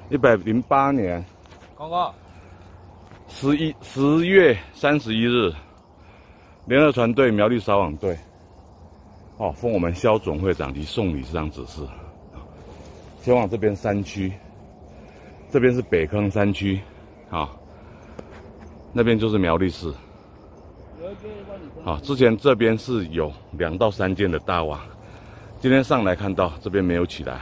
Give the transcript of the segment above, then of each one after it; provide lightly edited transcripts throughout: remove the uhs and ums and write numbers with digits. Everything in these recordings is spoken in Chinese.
108年刚刚10月31日，联合船队苗栗扫网队，奉我们肖总会长及宋理事长指示，前往这边山区，这边是北坑山区，那边就是苗栗市。之前这边是有2到3间的大网，今天上来看到这边没有起来。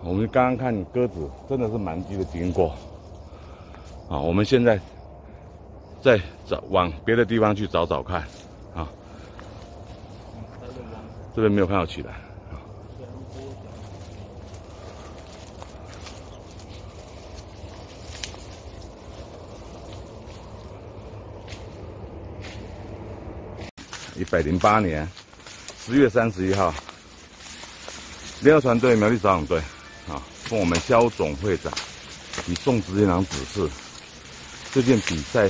我们刚刚看鸽子真的是蛮低的经过。我们现在再往别的地方去找找看。这边没有看到起来。108年10月31号，联合船队苗栗扫网队奉我们肖总会长及宋执行长指示，最近比赛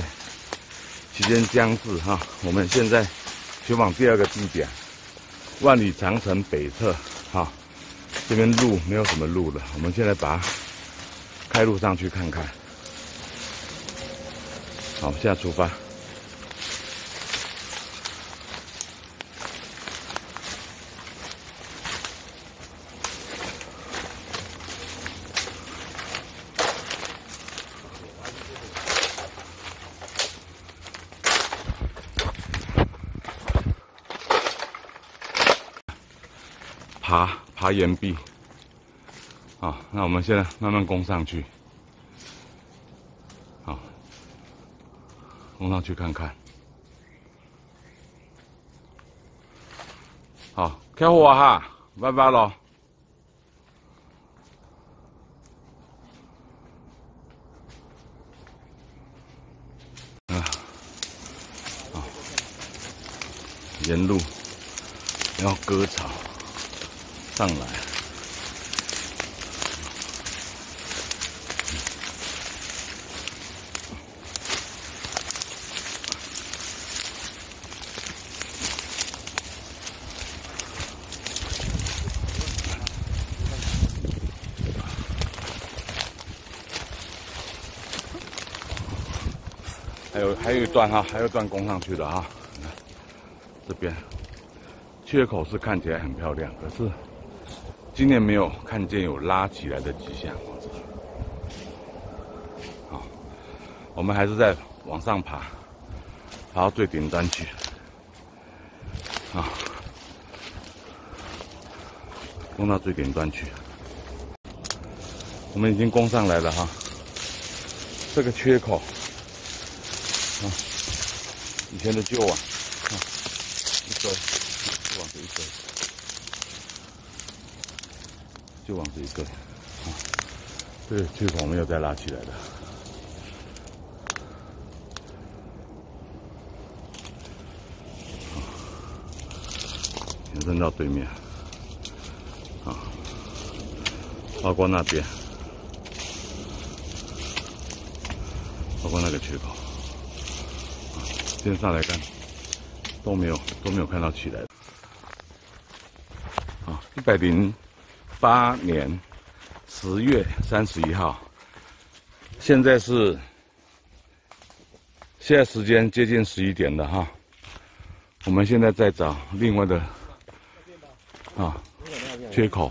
期间将至我们现在前往第2个地点万里长城北侧这边路没有什么路了，我们现在把它开路上去看看。好，现在出发。爬岩壁，那我们现在慢慢攻上去，攻上去看看。好，开火哈，拜拜咯。沿路然后割草上来，还有一段还有一段攻上去的这边缺口是看起来很漂亮，可是今年没有看见有拉起来的迹象。我们还是在往上爬，爬到最顶端去。攻到最顶端去。我们已经攻上来了这个缺口以前的旧网一堆，就往这一堆，就往这一堆这个缺口没有再拉起来的。延伸到对面包括那边，包括那个缺口今天上来看都没有看到起来。108年10月31号，现在时间接近11点了我们现在在找另外的缺口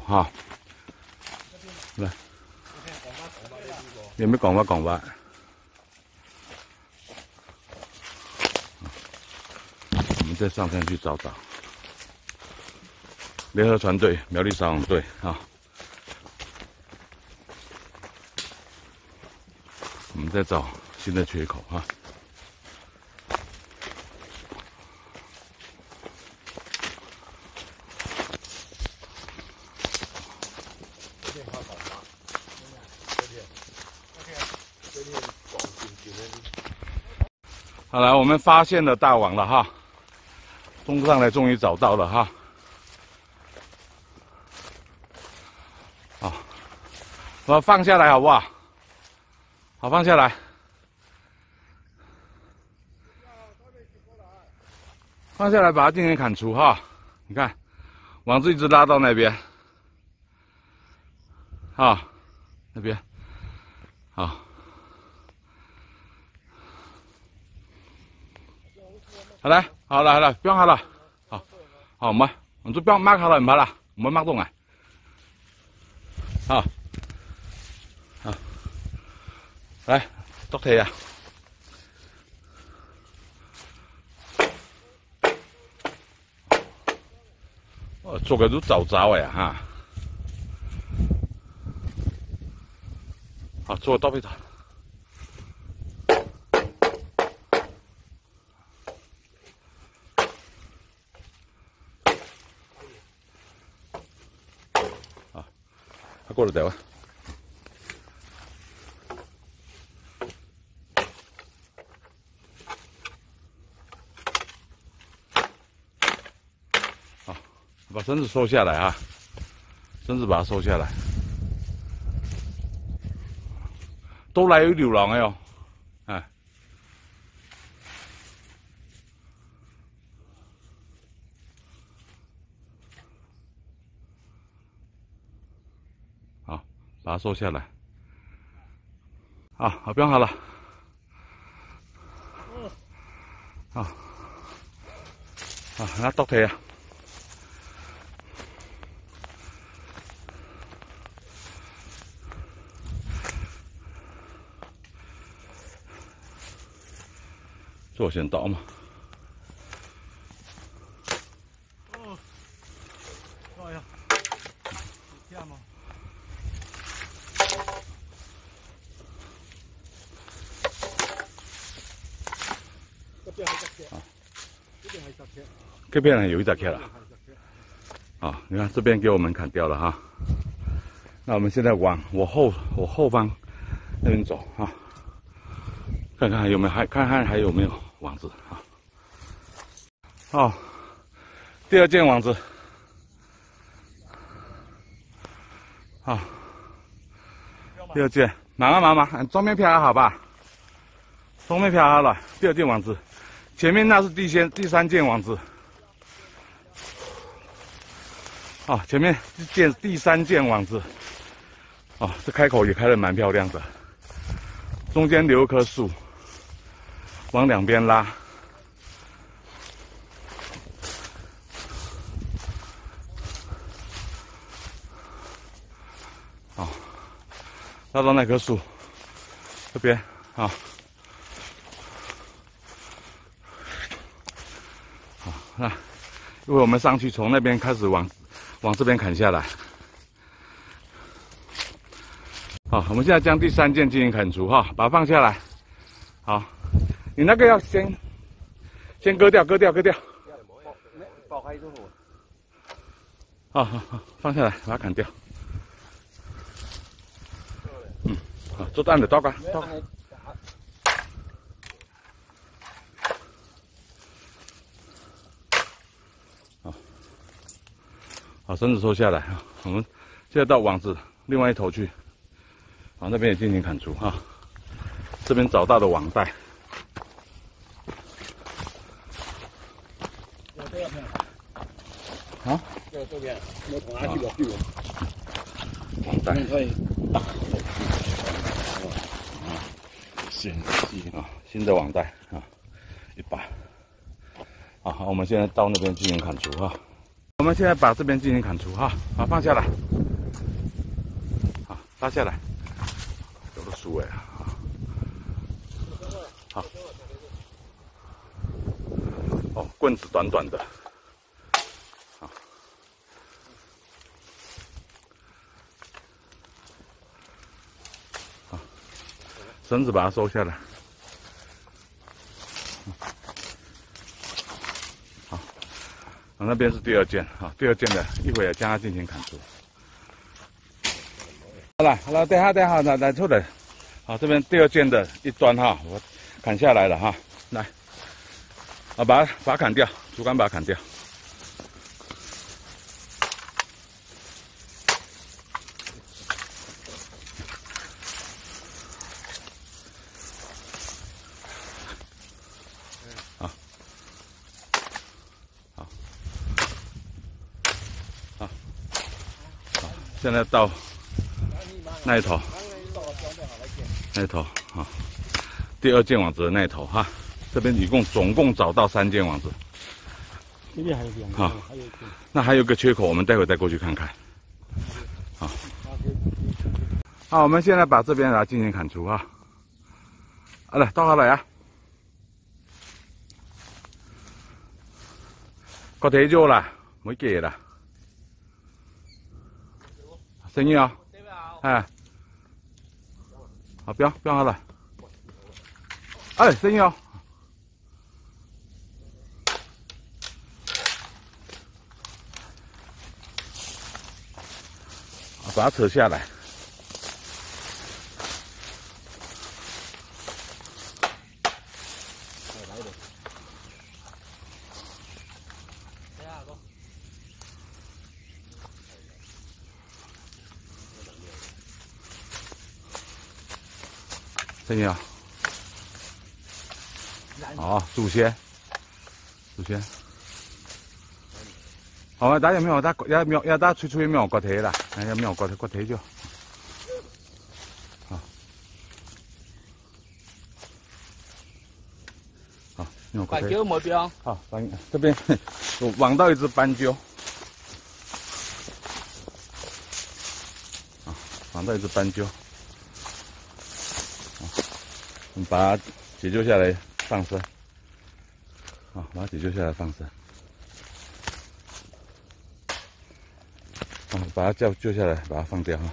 来，有没有讲吧？我们再上山去找找。联合船队苗栗扫网队我们在找新的缺口好了，我们发现了大网了冲上来终于找到了我放下来好不好？好，放下来。放下来，把它进行砍除你看，网子一直拉到那边。啊，那边，好，好来，好了，不用好了，好，好，我们就不要抹好了，唔好啦，唔好抹动啊，好，好，来，捉题啊！做个都早早呀哈，好，做个倒背塔。啊，过来得哇。把绳子收下来啊，绳子把它收下来。都来有流浪的哟，哎，好，把它收下来。好，不用好了。好，那倒退啊。做先倒嘛。哎呀，这样吗？这边还在切，这边还在切，这边有一只切了。啊，你看这边给我们砍掉了哈。那我们现在往我后方那边走啊，看看有没有还有没有网子啊？哦，第二件网子。好，第二件，忙，中间漂好吧？中间漂好了，第二件网子，前面那是第三件网子。哦，前面第三件网子。哦，这开口也开得蛮漂亮的，中间留一棵树，往两边拉。好，拉到那棵树这边啊。好，那因为我们上去从那边开始往这边砍下来。好，我们现在将第三件进行砍除哈，把它放下来。好，你那个要先割掉。爆开之后。好，放下来，把它砍掉。好，做蛋的刀杆。好，绳子收下来啊，我们现在到网子另外一头去。往那边也进行砍除哈，这边找到的网带。啊？这边，我从哪去过？网带。新的网带啊，一把。好，我们现在到那边进行砍除哈。我们现在把这边进行砍除哈，把它放下来。好，拉下来。树哎啊，好，哦，棍子短短的，好，好，绳子把它收下来，好，那边是第二件，好，第二件的一会儿将它进行砍除。好了，等下，来出来。好，这边第二件的一端哈，我砍下来了哈，来，把它砍掉，竹竿把它砍掉。好，现在到那一头，那一头啊，第二件网子的那一头哈。这边总共找到3件网子。这边还有2个，好，那还有个缺口，我们待会再过去看看。好，好，我们现在把这边来进行砍除啊。好了，到好了呀。個體咗啦，唔會記啦。聲音啊，哎，好，標好了。哎，聲音哦。把它扯下来。声音啊！好，祖先。好，打有冇？打吹冇個體啦，有冇個體咗？好，好，有個體。斑鸠目標。好，這邊網到一隻斑鸠。啊，網到一隻斑鸠。我们把它解救下来放生，啊，把它解救下来放生，啊，把它救下来，把它放掉哈。